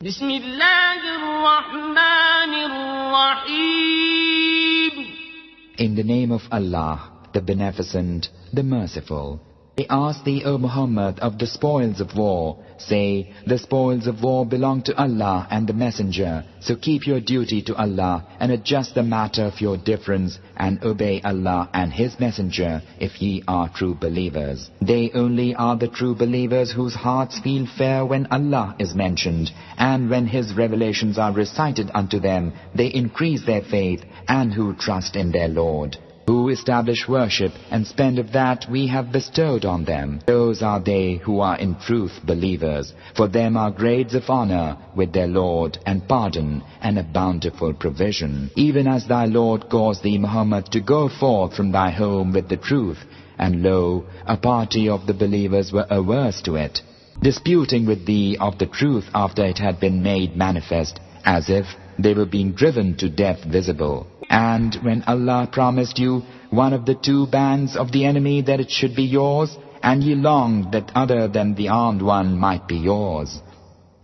بسم الله الرحمن الرحيم. In the name of Allah, the Beneficent, the Merciful. They ask thee, O Muhammad, of the spoils of war. Say, the spoils of war belong to Allah and the Messenger. So keep your duty to Allah and adjust the matter of your difference and obey Allah and His Messenger if ye are true believers. They only are the true believers whose hearts feel fear when Allah is mentioned, and when His revelations are recited unto them, they increase their faith, and who trust in their Lord, who establish worship and spend of that we have bestowed on them. Those are they who are in truth believers. For them are grades of honor with their Lord, and pardon, and a bountiful provision. Even as thy Lord caused thee, Muhammad, to go forth from thy home with the truth, and lo, a party of the believers were averse to it, disputing with thee of the truth after it had been made manifest, as if they were being driven to death visible. And when Allah promised you one of the two bands of the enemy that it should be yours, and ye longed that other than the armed one might be yours.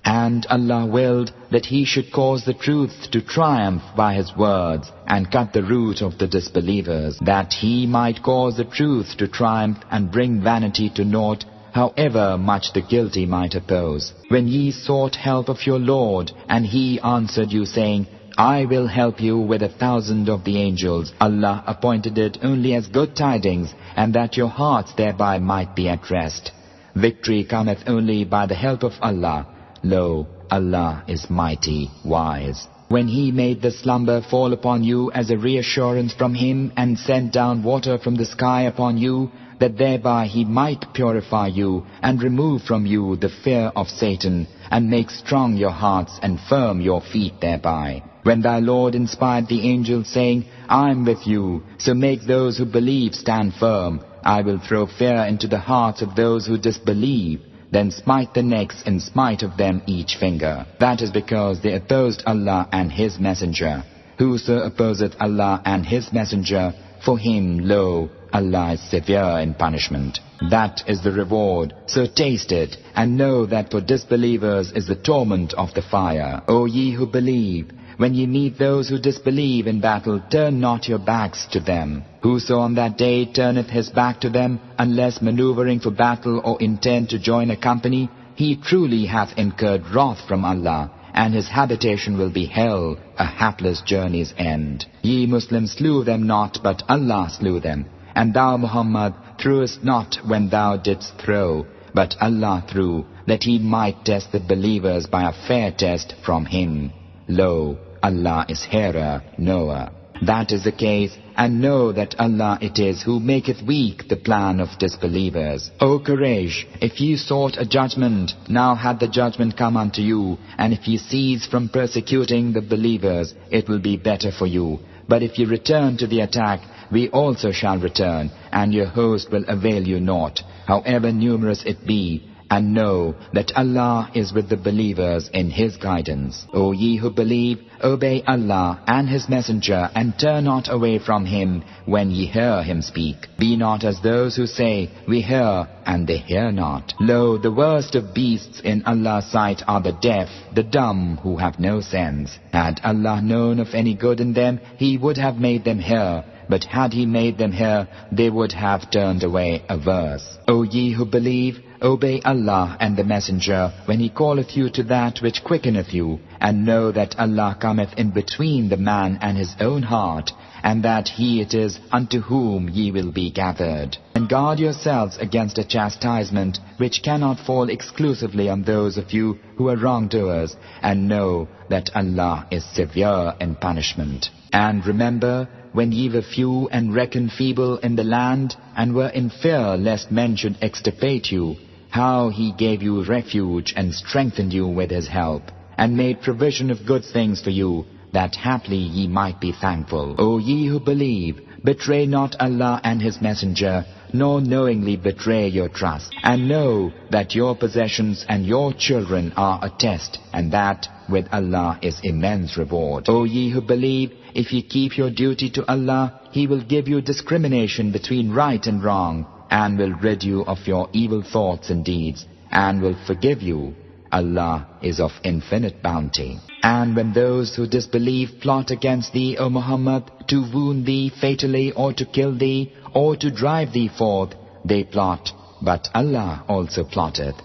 And Allah willed that He should cause the truth to triumph by His words, and cut the root of the disbelievers, that He might cause the truth to triumph and bring vanity to naught, however much the guilty might oppose. When ye sought help of your Lord, and He answered you saying, I will help you with 1,000 of the angels, Allah appointed it only as good tidings, and that your hearts thereby might be at rest. Victory cometh only by the help of Allah. Lo, Allah is mighty, wise. When He made the slumber fall upon you as a reassurance from Him, and sent down water from the sky upon you, that thereby He might purify you, and remove from you the fear of Satan, and make strong your hearts and firm your feet thereby. When thy Lord inspired the angels, saying, I am with you, so make those who believe stand firm. I will throw fear into the hearts of those who disbelieve, then smite the necks and smite of them each finger. That is because they opposed Allah and His Messenger. Whoso opposeth Allah and His Messenger, for him, lo, Allah is severe in punishment. That is the reward, so taste it, and know that for disbelievers is the torment of the fire. O ye who believe, when ye meet those who disbelieve in battle, turn not your backs to them. Whoso on that day turneth his back to them, unless maneuvering for battle or intent to join a company, he truly hath incurred wrath from Allah, and his habitation will be hell, a hapless journey's end. Ye Muslims slew them not, but Allah slew them. And thou, Muhammad, threwest not when thou didst throw, but Allah threw, that He might test the believers by a fair test from Him. Lo, Allah is hearer, knower. That is the case, and know that Allah it is who maketh weak the plan of disbelievers. O Quraysh, if ye sought a judgment, now had the judgment come unto you, and if ye cease from persecuting the believers, it will be better for you. But if ye return to the attack, we also shall return, and your host will avail you naught, however numerous it be. And know that Allah is with the believers in His guidance. O ye who believe, obey Allah and His Messenger, and turn not away from Him when ye hear Him speak. Be not as those who say, we hear, and they hear not. Lo, the worst of beasts in Allah's sight are the deaf, the dumb, who have no sense. Had Allah known of any good in them, He would have made them hear. But had He made them hear, they would have turned away averse. O ye who believe, obey Allah and the Messenger when He calleth you to that which quickeneth you, and know that Allah cometh in between the man and his own heart, and that He it is unto whom ye will be gathered. And guard yourselves against a chastisement which cannot fall exclusively on those of you who are wrongdoers, and know that Allah is severe in punishment. And remember, when ye were few and reckoned feeble in the land, and were in fear lest men should extirpate you, how He gave you refuge and strengthened you with His help, and made provision of good things for you, that haply ye might be thankful. O ye who believe, betray not Allah and His Messenger, nor knowingly betray your trust. And know that your possessions and your children are a test, and that with Allah is immense reward. O ye who believe, if ye keep your duty to Allah, He will give you discrimination between right and wrong, and will rid you of your evil thoughts and deeds, and will forgive you. Allah is of infinite bounty. And when those who disbelieve plot against thee, O Muhammad, to wound thee fatally or to kill thee or to drive thee forth, they plot, but Allah also plotteth.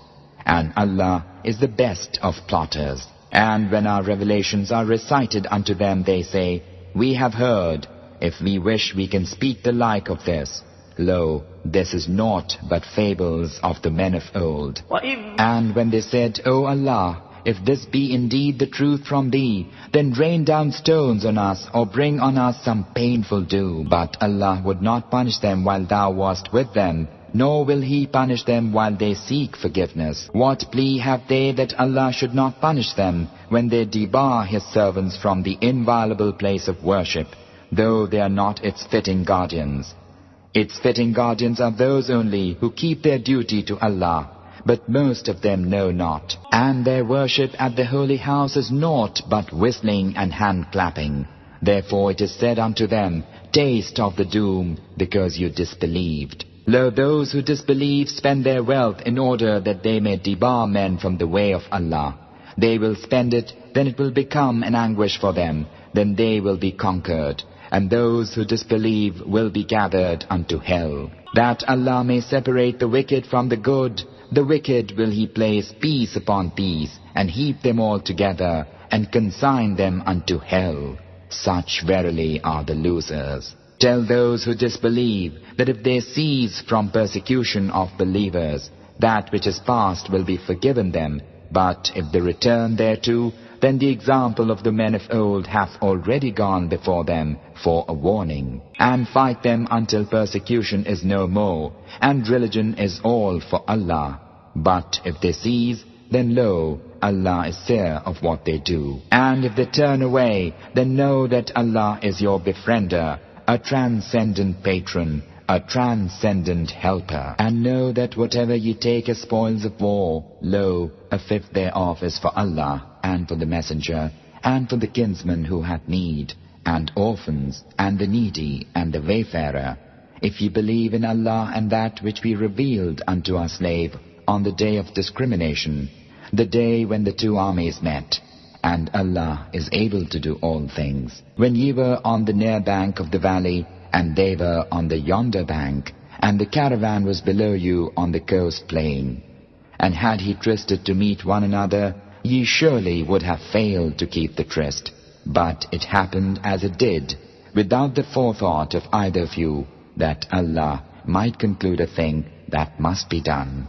And Allah is the best of plotters. And when our revelations are recited unto them, they say, We have heard. If we wish, we can speak the like of this. Lo, this is naught but fables of the men of old. And when they said, O Allah, if this be indeed the truth from thee, then rain down stones on us or bring on us some painful doom. But Allah would not punish them while thou wast with them, nor will He punish them while they seek forgiveness. What plea have they that Allah should not punish them when they debar His servants from the inviolable place of worship, though they are not its fitting guardians? Its fitting guardians are those only who keep their duty to Allah, but most of them know not. And their worship at the holy house is naught but whistling and hand-clapping. Therefore it is said unto them, Taste of the doom, because you disbelieved. Lo, those who disbelieve spend their wealth in order that they may debar men from the way of Allah. They will spend it, then it will become an anguish for them, then they will be conquered. And those who disbelieve will be gathered unto hell. That Allah may separate the wicked from the good, the wicked will He place piece upon piece, and heap them all together, and consign them unto hell. Such verily are the losers. Tell those who disbelieve that if they cease from persecution of believers, that which is past will be forgiven them, but if they return thereto, then the example of the men of old hath already gone before them for a warning. And fight them until persecution is no more, and religion is all for Allah. But if they cease, then lo, Allah is seer of what they do. And if they turn away, then know that Allah is your befriender, a transcendent patron, a transcendent helper. And know that whatever ye take as spoils of war, lo, a fifth thereof is for Allah, and for the messenger, and for the kinsman who hath need, and orphans, and the needy, and the wayfarer. If ye believe in Allah and that which we revealed unto our slave on the day of discrimination, the day when the two armies met, and Allah is able to do all things. When ye were on the near bank of the valley, and they were on the yonder bank, and the caravan was below you on the coast plain, and had he trysted to meet one another, ye surely would have failed to keep the tryst. But it happened as it did, without the forethought of either of you, that Allah might conclude a thing that must be done.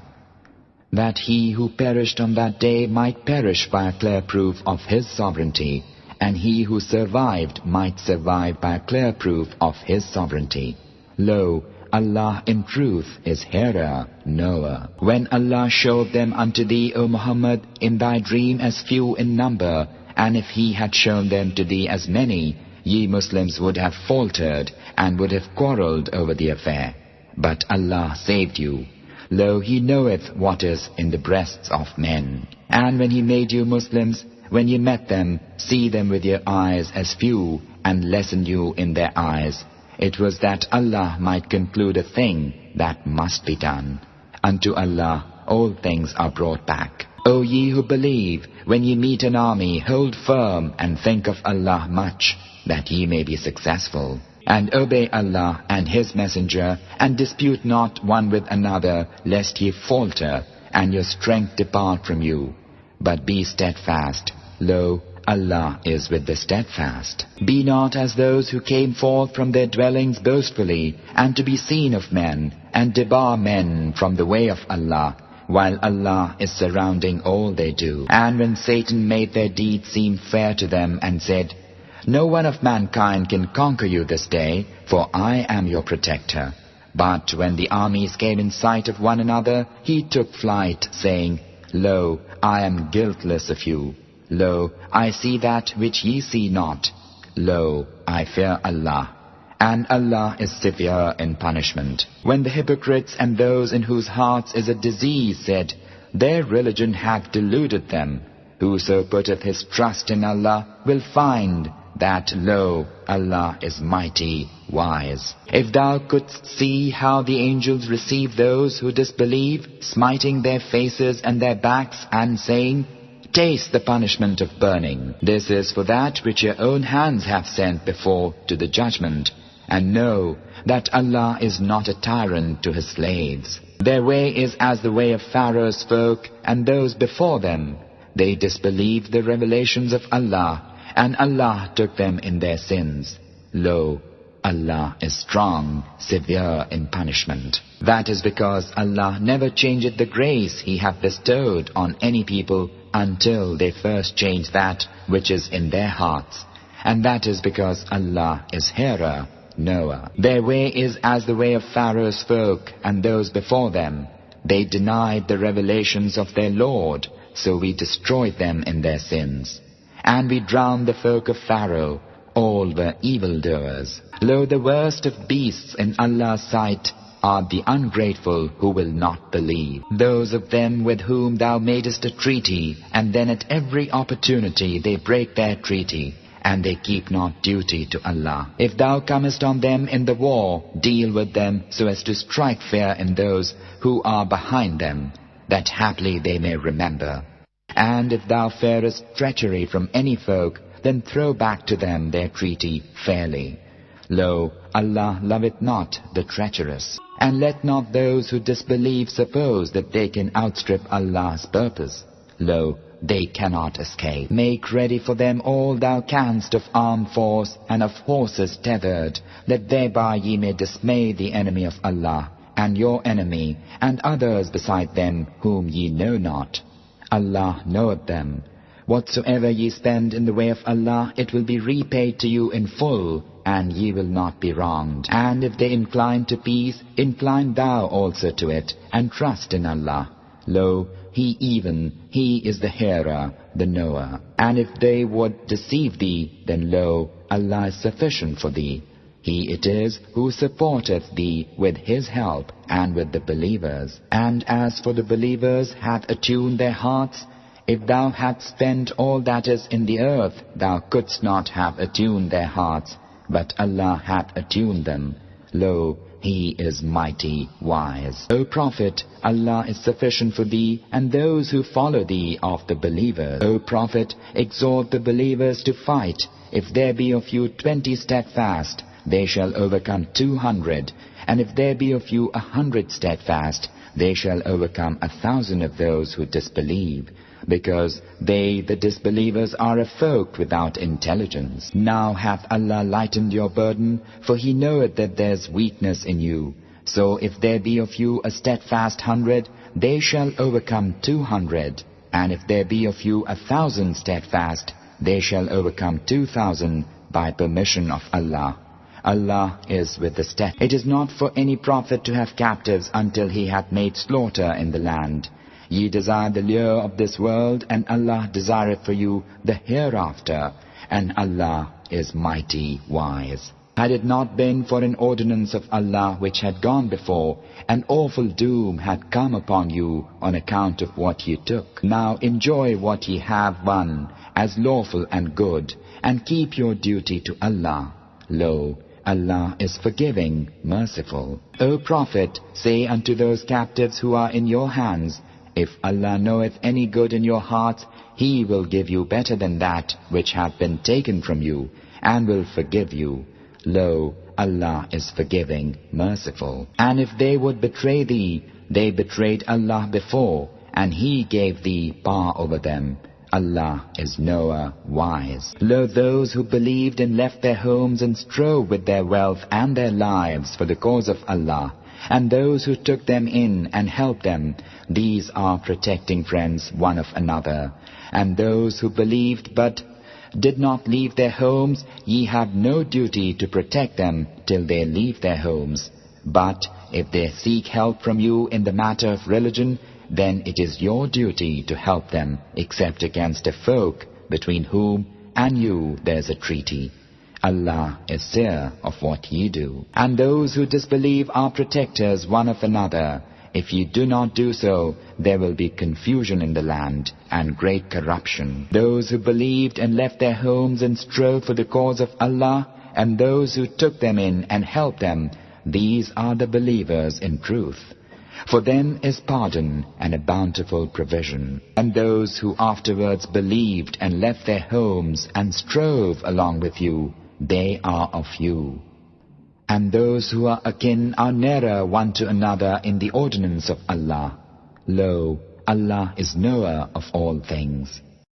That he who perished on that day might perish by a clear proof of His sovereignty, and he who survived might survive by a clear proof of His sovereignty. Lo, Allah in truth is hearer, knower. When Allah showed them unto thee, O Muhammad, in thy dream as few in number, and if He had shown them to thee as many, ye Muslims would have faltered and would have quarrelled over the affair. But Allah saved you. Lo, He knoweth what is in the breasts of men. And when He made you Muslims, when ye met them, see them with your eyes as few, and lessen you in their eyes. It was that Allah might conclude a thing that must be done. Unto Allah all things are brought back. O ye who believe, when ye meet an army, hold firm and think of Allah much, that ye may be successful. And obey Allah and His messenger, and dispute not one with another, lest ye falter, and your strength depart from you. But be steadfast. Lo, Allah is with the steadfast. Be not as those who came forth from their dwellings boastfully, and to be seen of men, and debar men from the way of Allah, while Allah is surrounding all they do. And when Satan made their deeds seem fair to them, and said, No one of mankind can conquer you this day, for I am your protector. But when the armies came in sight of one another, he took flight, saying, Lo, I am guiltless of you. Lo, I see that which ye see not. Lo, I fear Allah. And Allah is severe in punishment. When the hypocrites and those in whose hearts is a disease said, Their religion hath deluded them. Whoso putteth his trust in Allah will find that, lo, Allah is mighty, wise. If thou couldst see how the angels receive those who disbelieve, smiting their faces and their backs and saying, taste the punishment of burning. This is for that which your own hands have sent before to the judgment. And know that Allah is not a tyrant to His slaves. Their way is as the way of Pharaoh's folk and those before them. They disbelieved the revelations of Allah, and Allah took them in their sins. Lo, Allah is strong, severe in punishment. That is because Allah never changeth the grace He hath bestowed on any people until they first change that which is in their hearts. And that is because Allah is hearer, knower. Their way is as the way of Pharaoh's folk and those before them. They denied the revelations of their Lord, so we destroyed them in their sins. And we drowned the folk of Pharaoh, all were evildoers. Lo, the worst of beasts in Allah's sight are the ungrateful who will not believe. Those of them with whom thou madest a treaty, and then at every opportunity they break their treaty, and they keep not duty to Allah. If thou comest on them in the war, deal with them so as to strike fear in those who are behind them, that haply they may remember. And if thou fearest treachery from any folk, then throw back to them their treaty fairly. Lo, Allah loveth not the treacherous. And let not those who disbelieve suppose that they can outstrip Allah's purpose. Lo, they cannot escape. Make ready for them all thou canst of armed force and of horses tethered, that thereby ye may dismay the enemy of Allah, and your enemy, and others beside them whom ye know not. Allah knoweth them. Whatsoever ye spend in the way of Allah, it will be repaid to you in full, and ye will not be wronged. And if they incline to peace, incline thou also to it, and trust in Allah. Lo, He is the hearer, the knower. And if they would deceive thee, then lo, Allah is sufficient for thee. He it is who supporteth thee with His help and with the believers. And as for the believers hath attuned their hearts, if thou hadst spent all that is in the earth, thou couldst not have attuned their hearts, but Allah hath attuned them. Lo, He is mighty, wise. O Prophet, Allah is sufficient for thee and those who follow thee of the believers. O Prophet, exhort the believers to fight. If there be of you 20 steadfast, they shall overcome 200, and if there be of you 100 steadfast, they shall overcome 1,000 of those who disbelieve, because they, the disbelievers, are a folk without intelligence. Now hath Allah lightened your burden, for He knoweth that there's weakness in you. So if there be of you a steadfast 100, they shall overcome 200, and if there be of you 1,000 steadfast, they shall overcome 2,000 by permission of Allah. Allah is with the steadfast. It is not for any prophet to have captives until he hath made slaughter in the land. Ye desire the lure of this world, and Allah desireth for you the hereafter, and Allah is mighty, wise. Had it not been for an ordinance of Allah which had gone before, an awful doom had come upon you on account of what ye took. Now enjoy what ye have won as lawful and good, and keep your duty to Allah. Lo, Allah is forgiving, merciful. O Prophet, say unto those captives who are in your hands, if Allah knoweth any good in your hearts, He will give you better than that which hath been taken from you, and will forgive you. Lo, Allah is forgiving, merciful. And if they would betray thee, they betrayed Allah before, and He gave thee power over them. Allah is knower, wise. Lo, those who believed and left their homes and strove with their wealth and their lives for the cause of Allah, and those who took them in and helped them, these are protecting friends one of another. And those who believed but did not leave their homes, ye have no duty to protect them till they leave their homes. But if they seek help from you in the matter of religion, then it is your duty to help them, except against a folk between whom and you there is a treaty. Allah is seer of what ye do. And those who disbelieve are protectors one of another. If you do not do so, there will be confusion in the land and great corruption. Those who believed and left their homes and strove for the cause of Allah, and those who took them in and helped them, these are the believers in truth. For them is pardon and a bountiful provision. And those who afterwards believed and left their homes and strove along with you, they are of you. And those who are akin are nearer one to another in the ordinance of Allah. Lo, Allah is knower of all things.